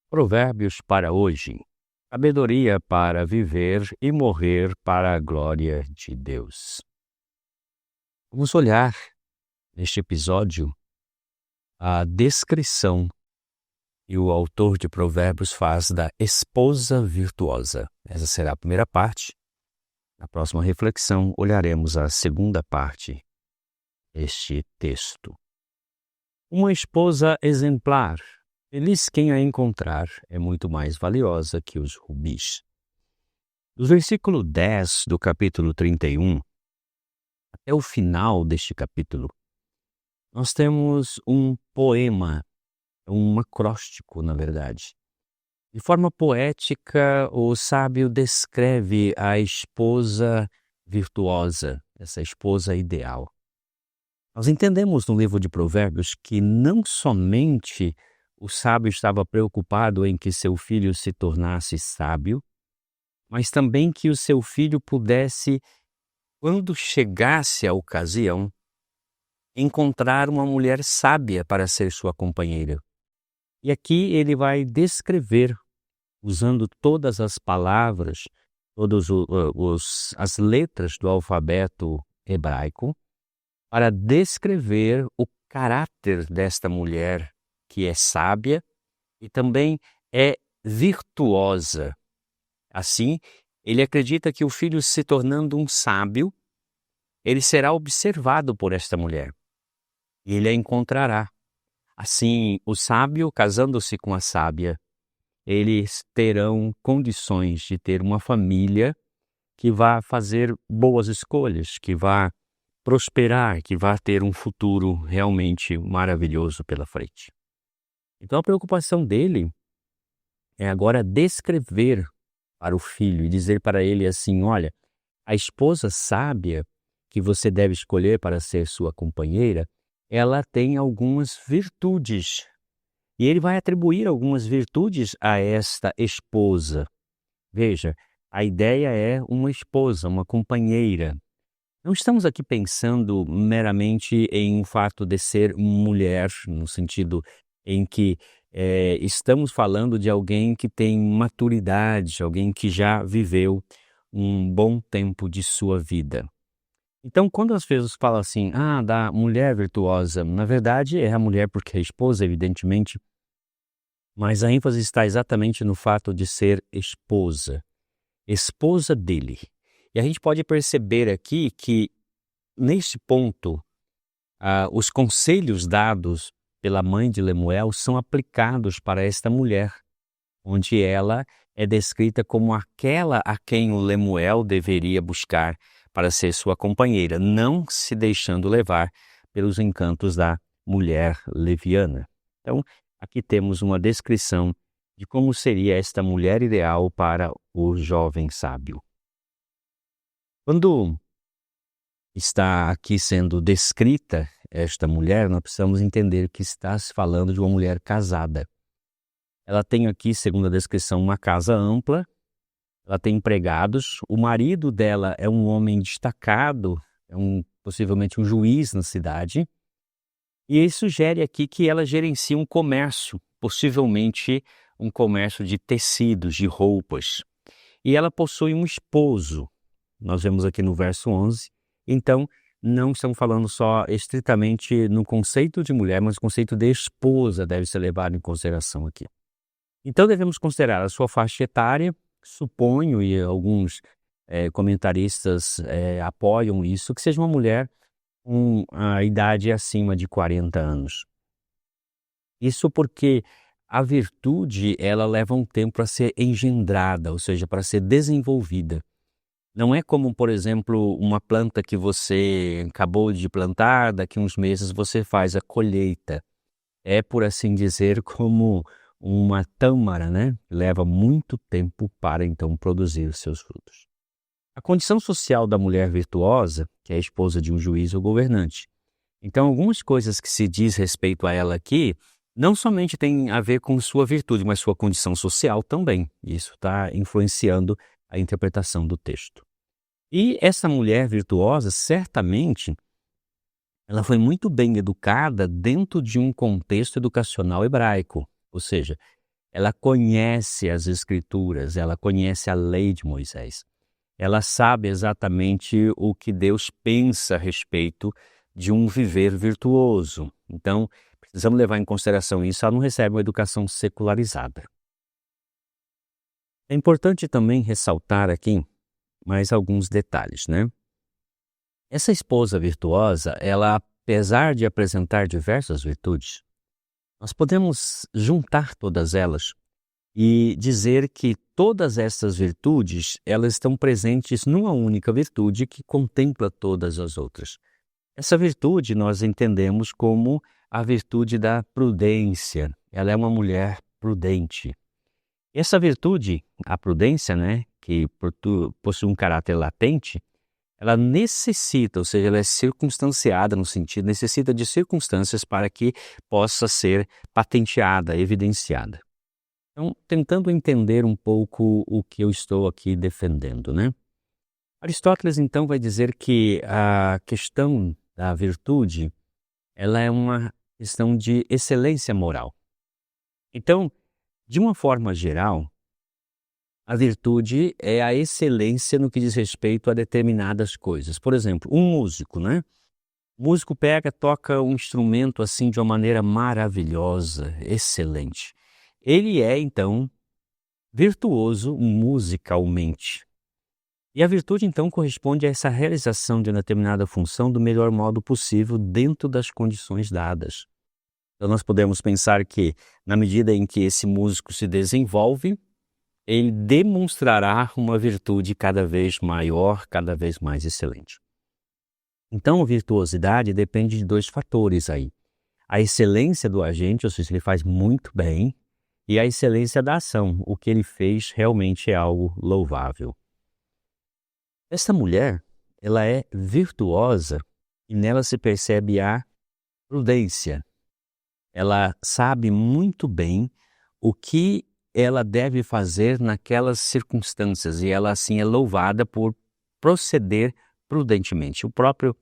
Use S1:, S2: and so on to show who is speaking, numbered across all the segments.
S1: Provérbios para hoje. Sabedoria para viver e morrer para a glória de Deus. Vamos olhar neste episódio a descrição que o autor de Provérbios faz da esposa virtuosa. Essa será a primeira parte. Na próxima reflexão, olharemos a segunda parte deste texto. Uma esposa exemplar. Feliz quem a encontrar, é muito mais valiosa que os rubis. Do versículo 10 do capítulo 31 até o final deste capítulo, nós temos um poema, um acróstico, na verdade. De forma poética, o sábio descreve a esposa virtuosa, essa esposa ideal. Nós entendemos no livro de Provérbios que não somente o sábio estava preocupado em que seu filho se tornasse sábio, mas também que o seu filho pudesse, quando chegasse a ocasião, encontrar uma mulher sábia para ser sua companheira. E aqui ele vai descrever, usando todas as palavras, todas as letras do alfabeto hebraico, para descrever o caráter desta mulher que é sábia e também é virtuosa. Assim, ele acredita que o filho, se tornando um sábio, ele será observado por esta mulher e ele a encontrará. Assim, o sábio, casando-se com a sábia, eles terão condições de ter uma família que vá fazer boas escolhas, que vá prosperar, que vá ter um futuro realmente maravilhoso pela frente. Então a preocupação dele é agora descrever para o filho e dizer para ele assim: olha, a esposa sábia que você deve escolher para ser sua companheira, ela tem algumas virtudes. E ele vai atribuir algumas virtudes a esta esposa. Veja, a ideia é uma esposa, uma companheira. Não estamos aqui pensando meramente em um fato de ser mulher, no sentido em que estamos falando de alguém que tem maturidade, alguém que já viveu um bom tempo de sua vida. Então, quando as pessoas falam assim, da mulher virtuosa, na verdade é a mulher porque é esposa, evidentemente, mas a ênfase está exatamente no fato de ser esposa, esposa dele. E a gente pode perceber aqui que, neste ponto, os conselhos dados pela mãe de Lemuel são aplicados para esta mulher, onde ela é descrita como aquela a quem o Lemuel deveria buscar para ser sua companheira, não se deixando levar pelos encantos da mulher leviana. Então, aqui temos uma descrição de como seria esta mulher ideal para o jovem sábio. Quando está aqui sendo descrita esta mulher, nós precisamos entender que está se falando de uma mulher casada. Ela tem aqui, segundo a descrição, uma casa ampla, ela tem empregados, o marido dela é um homem destacado, possivelmente um juiz na cidade, e ele sugere aqui que ela gerencia um comércio, possivelmente um comércio de tecidos, de roupas. E ela possui um esposo, nós vemos aqui no verso 11, então não estamos falando só estritamente no conceito de mulher, mas o conceito de esposa deve ser levado em consideração aqui. Então devemos considerar a sua faixa etária, suponho, e alguns comentaristas apoiam isso, que seja uma mulher com a idade acima de 40 anos. Isso porque a virtude, ela leva um tempo para ser engendrada, ou seja, para ser desenvolvida. Não é como, por exemplo, uma planta que você acabou de plantar, daqui a uns meses você faz a colheita. É, por assim dizer, como uma tâmara, né? Leva muito tempo para, então, produzir os seus frutos. A condição social da mulher virtuosa, que é a esposa de um juiz ou governante. Então, algumas coisas que se diz respeito a ela aqui, não somente tem a ver com sua virtude, mas sua condição social também. Isso está influenciando a interpretação do texto. E essa mulher virtuosa, certamente, ela foi muito bem educada dentro de um contexto educacional hebraico. Ou seja, ela conhece as Escrituras, ela conhece a lei de Moisés. Ela sabe exatamente o que Deus pensa a respeito de um viver virtuoso. Então, precisamos levar em consideração isso, ela não recebe uma educação secularizada. É importante também ressaltar aqui mais alguns detalhes, né? Essa esposa virtuosa, ela, apesar de apresentar diversas virtudes, nós podemos juntar todas elas e dizer que todas essas virtudes, elas estão presentes numa única virtude que contempla todas as outras. Essa virtude nós entendemos como a virtude da prudência. Ela é uma mulher prudente. Essa virtude, a prudência, né, que possui um caráter latente, ela necessita, ou seja, ela é circunstanciada no sentido, necessita de circunstâncias para que possa ser patenteada, evidenciada. Então, tentando entender um pouco o que eu estou aqui defendendo, né? Aristóteles, então, vai dizer que a questão da virtude, ela é uma questão de excelência moral. Então, de uma forma geral, a virtude é a excelência no que diz respeito a determinadas coisas. Por exemplo, um músico, né? O músico toca um instrumento assim de uma maneira maravilhosa, excelente. Ele é, então, virtuoso musicalmente. E a virtude, então, corresponde a essa realização de uma determinada função do melhor modo possível dentro das condições dadas. Então, nós podemos pensar que, na medida em que esse músico se desenvolve, ele demonstrará uma virtude cada vez maior, cada vez mais excelente. Então, a virtuosidade depende de dois fatores aí. A excelência do agente, ou seja, ele faz muito bem, e a excelência da ação, o que ele fez realmente é algo louvável. Esta mulher, ela é virtuosa e nela se percebe a prudência. Ela sabe muito bem o que ela deve fazer naquelas circunstâncias e ela assim é louvada por proceder prudentemente. O próprio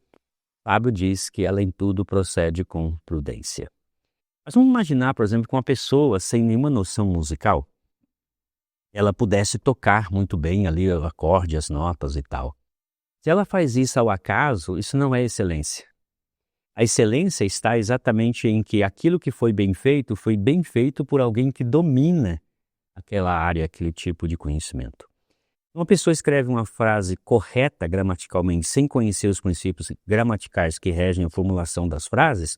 S1: Fábio diz que ela em tudo procede com prudência. Mas vamos imaginar, por exemplo, que uma pessoa sem nenhuma noção musical, ela pudesse tocar muito bem ali o acorde, as notas e tal. Se ela faz isso ao acaso, isso não é excelência. A excelência está exatamente em que aquilo que foi bem feito por alguém que domina aquela área, aquele tipo de conhecimento. Uma pessoa escreve uma frase correta gramaticalmente, sem conhecer os princípios gramaticais que regem a formulação das frases,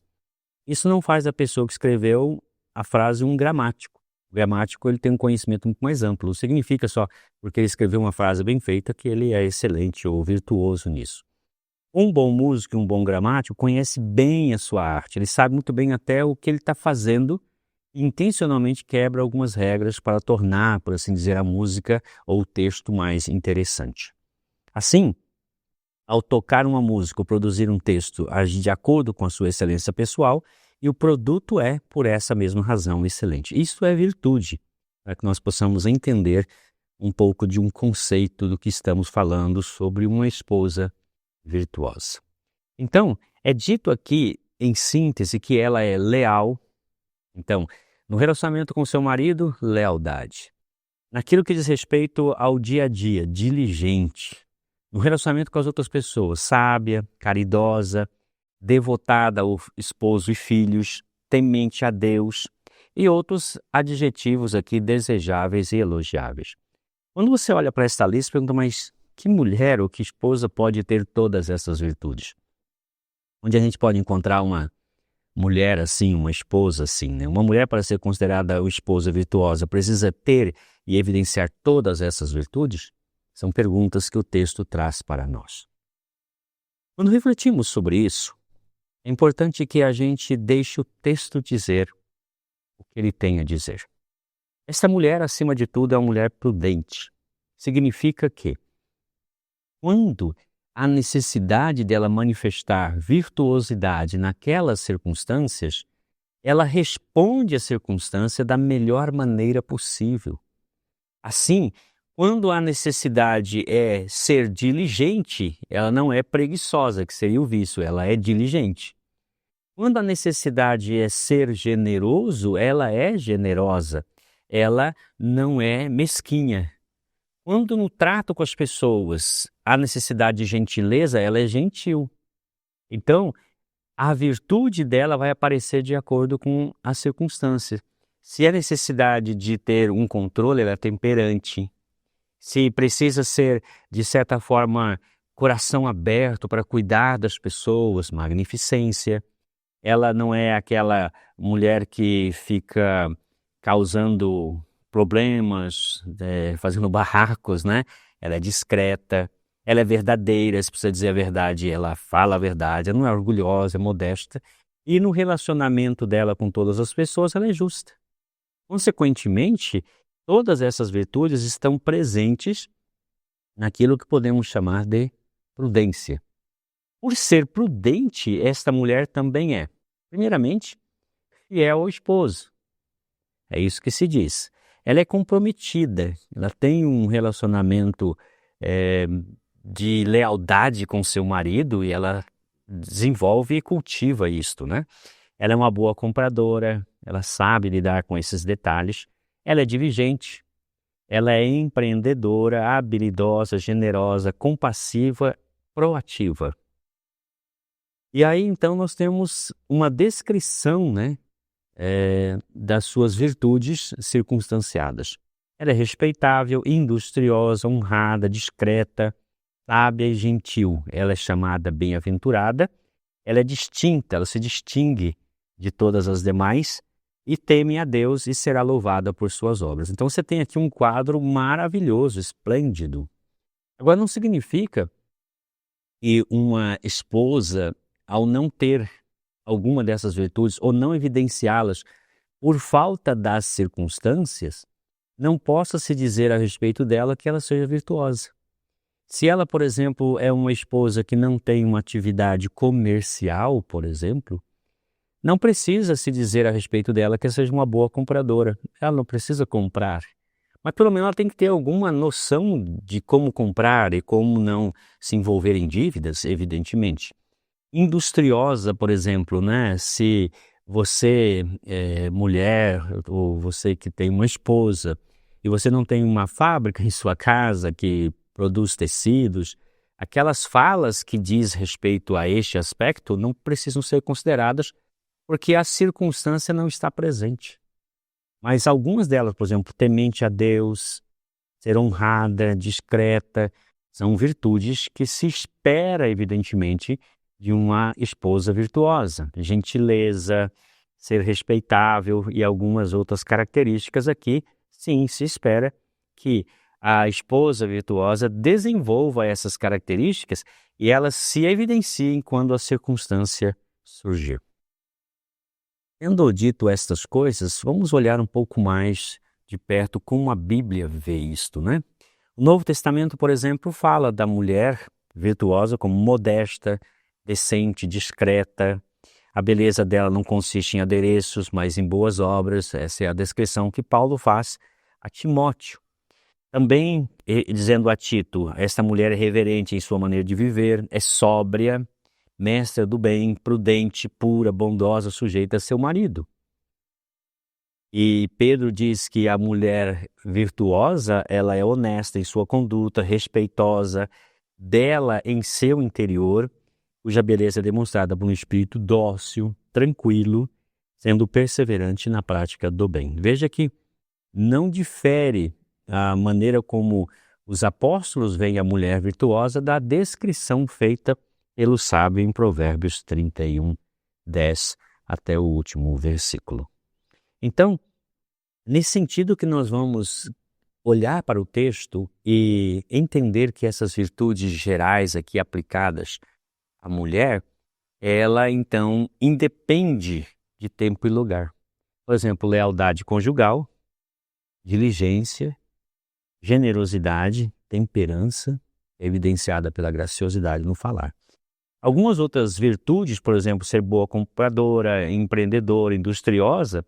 S1: isso não faz a pessoa que escreveu a frase um gramático. O gramático ele tem um conhecimento muito mais amplo. Não significa só porque ele escreveu uma frase bem feita que ele é excelente ou virtuoso nisso. Um bom músico e um bom gramático conhece bem a sua arte. Ele sabe muito bem até o que ele está fazendo e intencionalmente quebra algumas regras para tornar, por assim dizer, a música ou o texto mais interessante. Assim, ao tocar uma música ou produzir um texto, agir de acordo com a sua excelência pessoal e o produto é, por essa mesma razão, excelente. Isso é virtude, para que nós possamos entender um pouco de um conceito do que estamos falando sobre uma esposa virtuosa. Então, é dito aqui, em síntese, que ela é leal. Então, no relacionamento com seu marido, lealdade. Naquilo que diz respeito ao dia a dia, diligente. No relacionamento com as outras pessoas, sábia, caridosa, devotada ao esposo e filhos, temente a Deus e outros adjetivos aqui desejáveis e elogiáveis. Quando você olha para esta lista, pergunta, mas que mulher ou que esposa pode ter todas essas virtudes? Onde a gente pode encontrar uma mulher assim, uma esposa assim, né? Uma mulher, para ser considerada uma esposa virtuosa, precisa ter e evidenciar todas essas virtudes? São perguntas que o texto traz para nós. Quando refletimos sobre isso, é importante que a gente deixe o texto dizer o que ele tem a dizer. Esta mulher, acima de tudo, é uma mulher prudente. Significa que, quando há necessidade dela manifestar virtuosidade naquelas circunstâncias, ela responde à circunstância da melhor maneira possível. Assim, quando a necessidade é ser diligente, ela não é preguiçosa, que seria o vício, ela é diligente. Quando a necessidade é ser generoso, ela é generosa. ela não é mesquinha. Quando no trato com as pessoas há necessidade de gentileza, ela é gentil. Então, a virtude dela vai aparecer de acordo com as circunstâncias. Se há necessidade de ter um controle, ela é temperante. Se precisa ser, de certa forma, coração aberto para cuidar das pessoas, magnificência. Ela não é aquela mulher que fica causando problemas, fazendo barracos, né? Ela é discreta, ela é verdadeira, se precisa dizer a verdade, ela fala a verdade, ela não é orgulhosa, é modesta. E no relacionamento dela com todas as pessoas, ela é justa. Consequentemente, todas essas virtudes estão presentes naquilo que podemos chamar de prudência. Por ser prudente, esta mulher também é, primeiramente, fiel ao esposo. É isso que se diz. Ela é comprometida, ela tem um relacionamento de lealdade com seu marido e ela desenvolve e cultiva isto, né? Ela é uma boa compradora, ela sabe lidar com esses detalhes, ela é diligente, ela é empreendedora, habilidosa, generosa, compassiva, proativa. E aí então nós temos uma descrição, né, das suas virtudes circunstanciadas. Ela é respeitável, industriosa, honrada, discreta, sábia e gentil. Ela é chamada bem-aventurada, ela é distinta, ela se distingue de todas as demais e teme a Deus e será louvada por suas obras. Então você tem aqui um quadro maravilhoso, esplêndido. Agora não significa que uma esposa, ao não ter alguma dessas virtudes ou não evidenciá-las por falta das circunstâncias, não possa se dizer a respeito dela que ela seja virtuosa. Se ela, por exemplo, é uma esposa que não tem uma atividade comercial, por exemplo, não precisa se dizer a respeito dela que ela seja uma boa compradora. Ela não precisa comprar. Mas pelo menos ela tem que ter alguma noção de como comprar e como não se envolver em dívidas, evidentemente. Industriosa, por exemplo, né? Se você é mulher ou você que tem uma esposa e você não tem uma fábrica em sua casa que produz tecidos, aquelas falas que diz respeito a este aspecto não precisam ser consideradas porque a circunstância não está presente. Mas algumas delas, por exemplo, temente a Deus, ser honrada, discreta, são virtudes que se espera, evidentemente, de uma esposa virtuosa. Gentileza, ser respeitável e algumas outras características aqui, sim, se espera que a esposa virtuosa desenvolva essas características e elas se evidenciem quando a circunstância surgir. Tendo dito estas coisas, vamos olhar um pouco mais de perto como a Bíblia vê isto, né? O Novo Testamento, por exemplo, fala da mulher virtuosa como modesta, decente, discreta. A beleza dela não consiste em adereços, mas em boas obras. Essa é a descrição que Paulo faz a Timóteo. Também dizendo a Tito, esta mulher é reverente em sua maneira de viver, é sóbria, mestra do bem, prudente, pura, bondosa, sujeita a seu marido. E Pedro diz que a mulher virtuosa, ela é honesta em sua conduta, respeitosa dela em seu interior, cuja beleza é demonstrada por um espírito dócil, tranquilo, sendo perseverante na prática do bem. Veja que não difere a maneira como os apóstolos veem a mulher virtuosa da descrição feita pelo sábio em Provérbios 31, 10 até o último versículo. Então, nesse sentido que nós vamos olhar para o texto e entender que essas virtudes gerais aqui aplicadas à mulher, ela então independe de tempo e lugar. Por exemplo, lealdade conjugal, diligência, generosidade, temperança, evidenciada pela graciosidade no falar. Algumas outras virtudes, por exemplo, ser boa compradora, empreendedora, industriosa,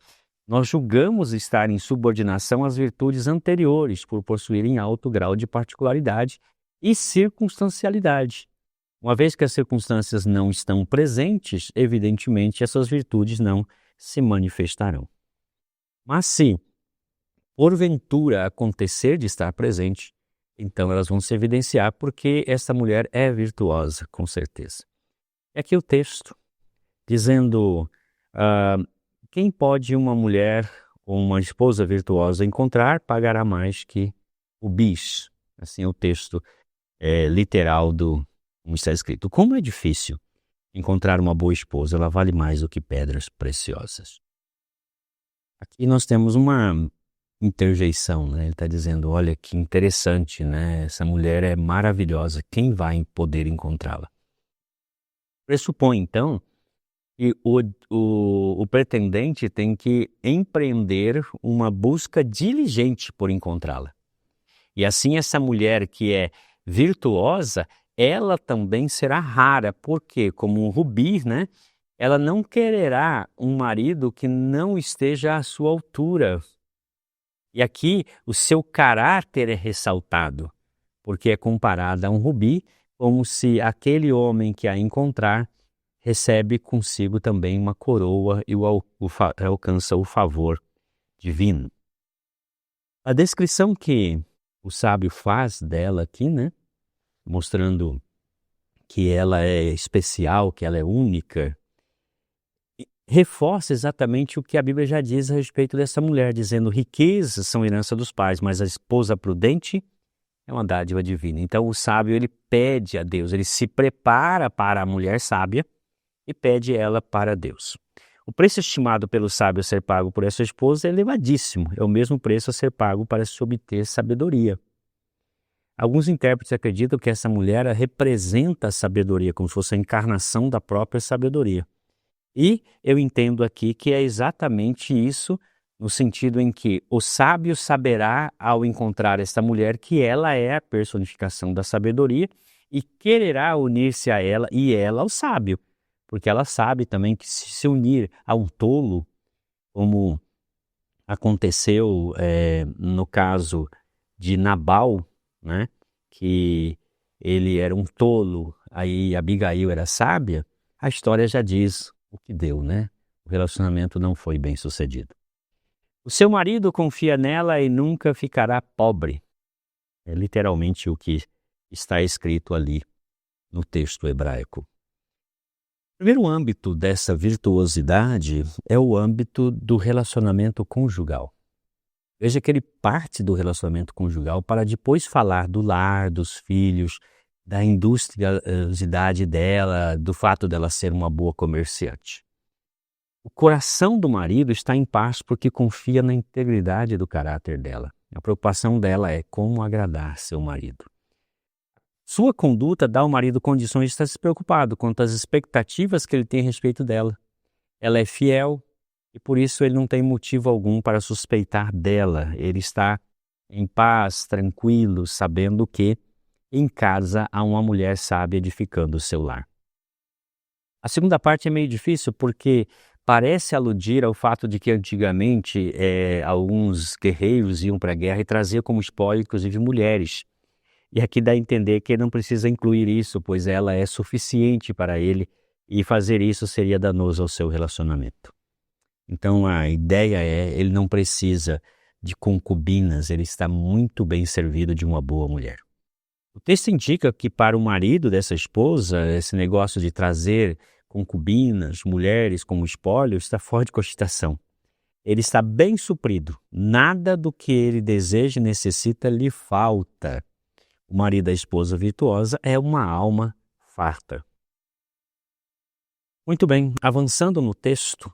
S1: nós julgamos estar em subordinação às virtudes anteriores por possuírem alto grau de particularidade e circunstancialidade. Uma vez que as circunstâncias não estão presentes, evidentemente essas virtudes não se manifestarão. Mas se porventura acontecer de estar presente, então elas vão se evidenciar porque essa mulher é virtuosa, com certeza. É aqui o texto dizendo, quem pode uma mulher ou uma esposa virtuosa encontrar, pagará mais que o bis. Assim é o texto literal como está escrito. Como é difícil encontrar uma boa esposa, ela vale mais do que pedras preciosas. Aqui nós temos uma interjeição, né? Ele está dizendo, olha que interessante, né? Essa mulher é maravilhosa, quem vai poder encontrá-la? Pressupõe, então, que o pretendente tem que empreender uma busca diligente por encontrá-la. E assim essa mulher que é virtuosa, ela também será rara, porque como um rubi, né? Ela não quererá um marido que não esteja à sua altura. E aqui o seu caráter é ressaltado, porque é comparada a um rubi, como se aquele homem que a encontrar recebe consigo também uma coroa e alcança o favor divino. A descrição que o sábio faz dela aqui, né, mostrando que ela é especial, que ela é única, reforça exatamente o que a Bíblia já diz a respeito dessa mulher, dizendo riquezas são herança dos pais, mas a esposa prudente é uma dádiva divina. Então o sábio ele pede a Deus, ele se prepara para a mulher sábia e pede ela para Deus. O preço estimado pelo sábio a ser pago por essa esposa é elevadíssimo, é o mesmo preço a ser pago para se obter sabedoria. Alguns intérpretes acreditam que essa mulher representa a sabedoria, como se fosse a encarnação da própria sabedoria. E eu entendo aqui que é exatamente isso, no sentido em que o sábio saberá, ao encontrar esta mulher, que ela é a personificação da sabedoria e quererá unir-se a ela e ela ao sábio, porque ela sabe também que se unir a um tolo, como aconteceu no caso de Nabal, né, que ele era um tolo, aí Abigail era sábia, a história já diz o que deu, né? O relacionamento não foi bem sucedido. O seu marido confia nela e nunca ficará pobre. É literalmente o que está escrito ali no texto hebraico. O primeiro âmbito dessa virtuosidade é o âmbito do relacionamento conjugal. Veja que ele parte do relacionamento conjugal para depois falar do lar, dos filhos, da industriosidade dela, do fato dela ser uma boa comerciante. O coração do marido está em paz porque confia na integridade do caráter dela. A preocupação dela é como agradar seu marido. Sua conduta dá ao marido condições de estar se preocupado quanto às expectativas que ele tem a respeito dela. Ela é fiel e por isso ele não tem motivo algum para suspeitar dela. Ele está em paz, tranquilo, sabendo que em casa há uma mulher sábia edificando o seu lar. A segunda parte é meio difícil porque parece aludir ao fato de que antigamente alguns guerreiros iam para a guerra e traziam como espólio, inclusive, mulheres. E aqui dá a entender que ele não precisa incluir isso, pois ela é suficiente para ele e fazer isso seria danoso ao seu relacionamento. Então a ideia ele não precisa de concubinas, ele está muito bem servido de uma boa mulher. O texto indica que para o marido dessa esposa, esse negócio de trazer concubinas, mulheres como espólio, está fora de cogitação. Ele está bem suprido, nada do que ele deseja e necessita lhe falta. O marido da esposa virtuosa é uma alma farta. Muito bem, avançando no texto,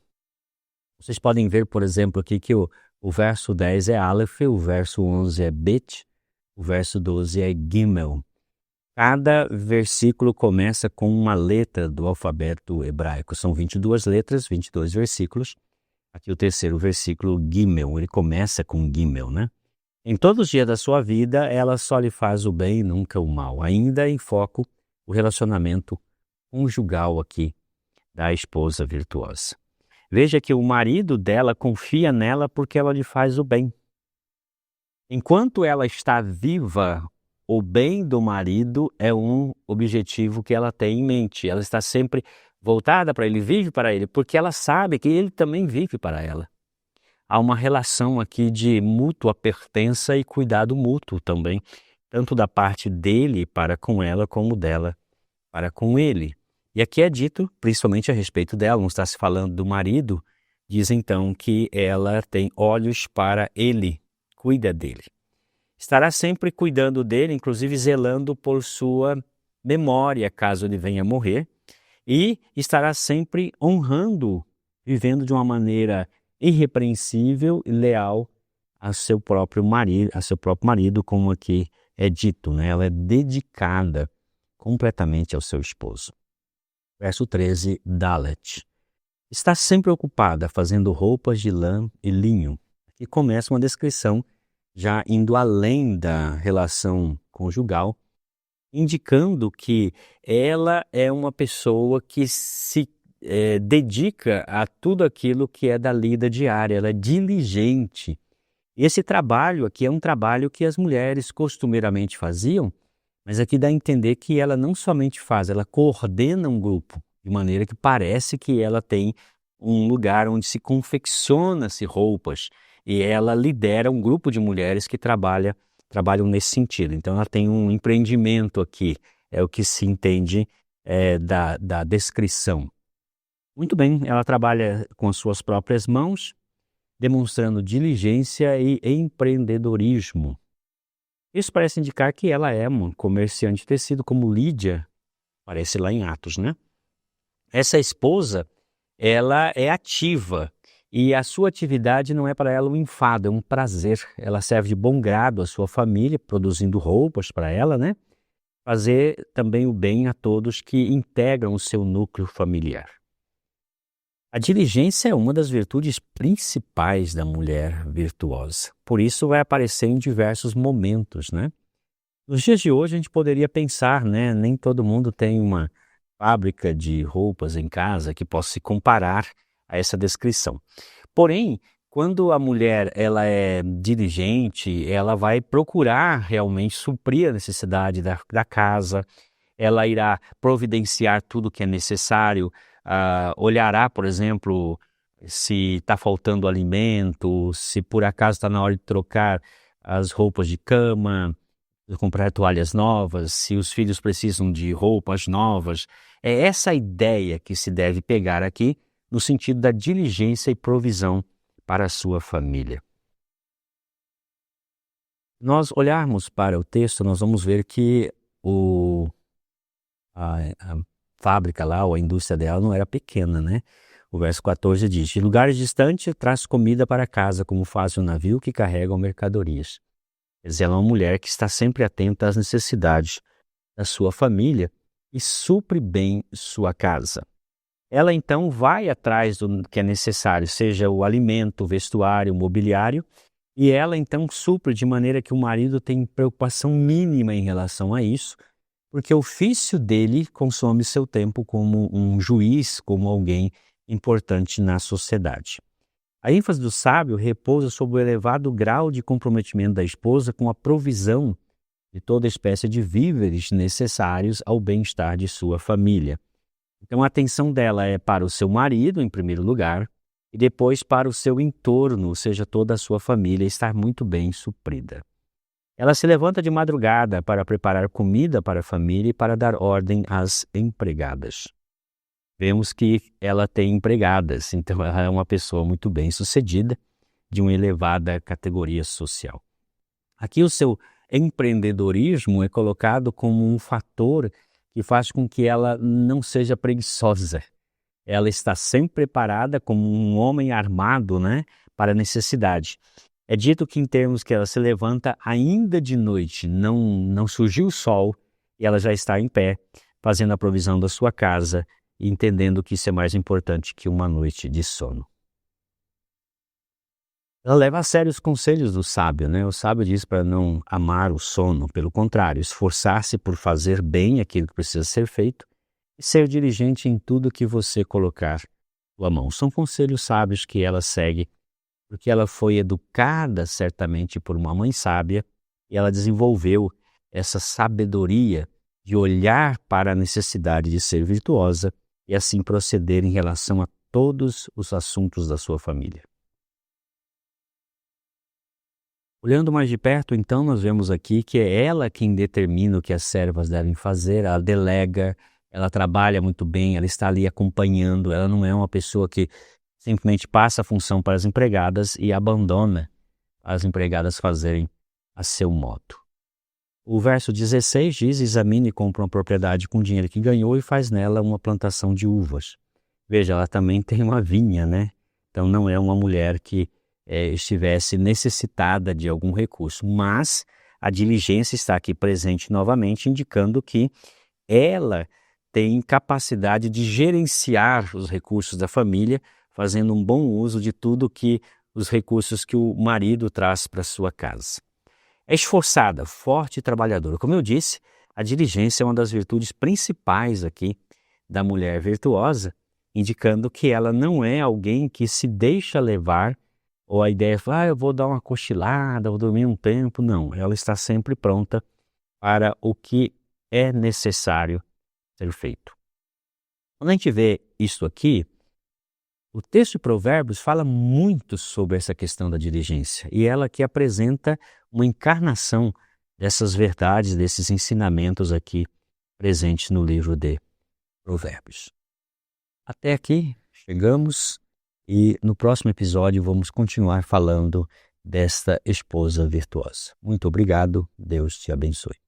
S1: vocês podem ver, por exemplo, aqui que o verso 10 é Aleph, o verso 11 é Bet, o verso 12 é Gimel. Cada versículo começa com uma letra do alfabeto hebraico. São 22 letras, 22 versículos. Aqui o terceiro versículo, Gimel, ele começa com Gimel, né? Em todos os dias da sua vida, ela só lhe faz o bem e nunca o mal. Ainda em foco o relacionamento conjugal aqui da esposa virtuosa. Veja que o marido dela confia nela porque ela lhe faz o bem. Enquanto ela está viva, o bem do marido é um objetivo que ela tem em mente. Ela está sempre voltada para ele, vive para ele, porque ela sabe que ele também vive para ela. há uma relação aqui de mútua pertença e cuidado mútuo também, tanto da parte dele para com ela, como dela para com ele. E aqui é dito, principalmente a respeito dela, não está se falando do marido, diz então que ela tem olhos para ele, cuida dele. Estará sempre cuidando dele, inclusive zelando por sua memória, caso ele venha a morrer, e estará sempre honrando, vivendo de uma maneira irrepreensível e leal a seu próprio marido, como aqui é dito, né? Ela é dedicada completamente ao seu esposo. Verso 13, Dalet. Está sempre ocupada fazendo roupas de lã e linho. Aqui começa uma descrição já indo além da relação conjugal, indicando que ela é uma pessoa que se dedica a tudo aquilo que é da lida diária, ela é diligente. Esse trabalho aqui é um trabalho que as mulheres costumeiramente faziam, mas aqui dá a entender que ela não somente faz, ela coordena um grupo, de maneira que parece que ela tem um lugar onde se confecciona-se roupas, e ela lidera um grupo de mulheres que trabalham nesse sentido. Então ela tem um empreendimento aqui, é o que se entende da descrição. Muito bem, ela trabalha com as suas próprias mãos, demonstrando diligência e empreendedorismo. Isso parece indicar que ela é uma comerciante de tecido, como Lídia, aparece lá em Atos, né? Essa esposa, ela é ativa e a sua atividade não é para ela um enfado, é um prazer. Ela serve de bom grado à sua família, produzindo roupas para ela, né? Fazer também o bem a todos que integram o seu núcleo familiar. A diligência é uma das virtudes principais da mulher virtuosa. Por isso vai aparecer em diversos momentos, né? Nos dias de hoje a gente poderia pensar, né? Nem todo mundo tem uma fábrica de roupas em casa que possa se comparar a essa descrição. Porém, quando a mulher ela é diligente, ela vai procurar realmente suprir a necessidade da casa, ela irá providenciar tudo o que é necessário, olhará, por exemplo, se está faltando alimento, se por acaso está na hora de trocar as roupas de cama, comprar toalhas novas, se os filhos precisam de roupas novas. É essa a ideia que se deve pegar aqui, no sentido da diligência e provisão para a sua família. Nós olharmos para o texto, nós vamos ver que a fábrica lá, ou a indústria dela, não era pequena, né? O verso 14 diz: de lugares distantes traz comida para casa, como faz o navio que carrega mercadorias. Quer dizer, ela é uma mulher que está sempre atenta às necessidades da sua família e supre bem sua casa. Ela então vai atrás do que é necessário, seja o alimento, o vestuário, o mobiliário, e ela então supre de maneira que o marido tem preocupação mínima em relação a isso, porque o ofício dele consome seu tempo como um juiz, como alguém importante na sociedade. A ênfase do sábio repousa sobre o elevado grau de comprometimento da esposa com a provisão de toda espécie de víveres necessários ao bem-estar de sua família. Então a atenção dela é para o seu marido, em primeiro lugar, e depois para o seu entorno, ou seja, toda a sua família estar muito bem suprida. Ela se levanta de madrugada para preparar comida para a família e para dar ordem às empregadas. Vemos que ela tem empregadas, então ela é uma pessoa muito bem-sucedida, de uma elevada categoria social. Aqui o seu empreendedorismo é colocado como um fator que faz com que ela não seja preguiçosa. Ela está sempre preparada como um homem armado, né, para a necessidade. É dito que em termos que ela se levanta ainda de noite, não surgiu o sol e ela já está em pé, fazendo a provisão da sua casa e entendendo que isso é mais importante que uma noite de sono. Ela leva a sério os conselhos do sábio, né? O sábio diz para não amar o sono, pelo contrário, esforçar-se por fazer bem aquilo que precisa ser feito e ser diligente em tudo que você colocar sua mão. São conselhos sábios que ela segue, porque ela foi educada certamente por uma mãe sábia e ela desenvolveu essa sabedoria de olhar para a necessidade de ser virtuosa e assim proceder em relação a todos os assuntos da sua família. Olhando mais de perto, então, nós vemos aqui que é ela quem determina o que as servas devem fazer, ela delega, ela trabalha muito bem, ela está ali acompanhando, ela não é uma pessoa que simplesmente passa a função para as empregadas e abandona as empregadas fazerem a seu modo. O verso 16 diz: examine e compra uma propriedade com o dinheiro que ganhou e faz nela uma plantação de uvas. Veja, ela também tem uma vinha, né? Então não é uma mulher que estivesse necessitada de algum recurso, mas a diligência está aqui presente novamente, indicando que ela tem capacidade de gerenciar os recursos da família, fazendo um bom uso de tudo que os recursos que o marido traz para sua casa. É esforçada, forte e trabalhadora. Como eu disse, a diligência é uma das virtudes principais aqui da mulher virtuosa, indicando que ela não é alguém que se deixa levar, ou a ideia é, eu vou dar uma cochilada, vou dormir um tempo. Não, ela está sempre pronta para o que é necessário ser feito. Quando a gente vê isso aqui, o texto de Provérbios fala muito sobre essa questão da diligência, e ela aqui apresenta uma encarnação dessas verdades, desses ensinamentos aqui presentes no livro de Provérbios. Até aqui chegamos e no próximo episódio vamos continuar falando desta esposa virtuosa. Muito obrigado, Deus te abençoe.